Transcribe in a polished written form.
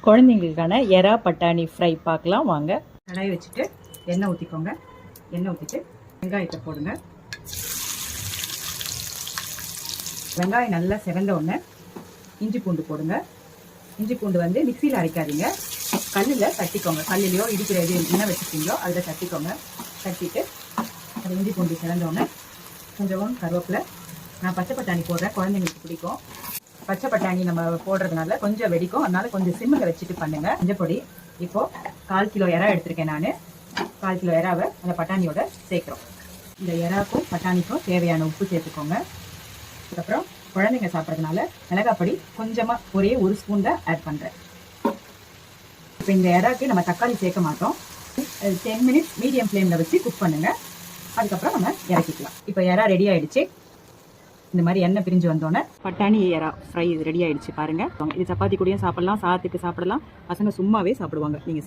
குழந்தைங்களுக்கான எறா பட்டாணி ஃப்ரை பார்க்கலாம் வாங்க. கடாய் வச்சுட்டு எண்ணெய் ஊற்றிக்கோங்க. எண்ணெய் ஊற்றிட்டு வெங்காயத்தை போடுங்க. வெங்காயம் நல்லா செவந்த உடனே இஞ்சி பூண்டு போடுங்க. இஞ்சி பூண்டு வந்து மிக்சியில் அரைக்காதீங்க, கல்லில் தட்டிக்கோங்க. கல்லுலையோ இடிக்கிற எது என்ன வச்சுருக்கீங்களோ அதில் தட்டிக்கோங்க. தட்டிட்டு அது இஞ்சி பூண்டு செவந்தோடனே கொஞ்சம் கருவேப்பிலை. நான் பச்சை பட்டாணி போடுறேன், குழந்தைங்களுக்கு பிடிக்கும். பச்சை பட்டாணி நம்ம போடுறதுனால கொஞ்சம் வெடிக்கும், அதனால கொஞ்சம் சிம்மில் வச்சுட்டு பண்ணுங்க. மஞ்சள் பொடி இப்போது 1/4 கிலோ எறா எடுத்திருக்கேன் நான். 1/4 கிலோ எறாவை அந்த பட்டாணியோட சேர்க்குறோம். இந்த எறாக்கும் பட்டாணிக்கும் தேவையான உப்பு சேர்த்துக்கோங்க. அதுக்கப்புறம் குழந்தைங்க சாப்பிட்றதுனால மிளகாப்பொடி கொஞ்சமாக ஒரே 1 ஸ்பூன் தான் ஆட் பண்ணுறேன். இப்போ இந்த எறாக்கு நம்ம தக்காளி சேர்க்க மாட்டோம். 10 மினிட்ஸ் மீடியம் ஃப்ளேமில் வச்சு குக் பண்ணுங்கள். அதுக்கப்புறம் நம்ம இறக்கிக்கலாம். இப்போ எறா ரெடி ஆகிடுச்சு. இந்த மாதிரி எண்ணெய் பிரிஞ்சு வந்தோன்னே பட்டாணி எறா ஃப்ரை ரெடி ஆகிடுச்சு பாருங்கள். இது சப்பாத்தி கூடயும் சாப்பிட்லாம், சாதத்துக்கு சாப்பிடலாம். பசங்க சும்மாவே சாப்பிடுவாங்க. நீங்கள்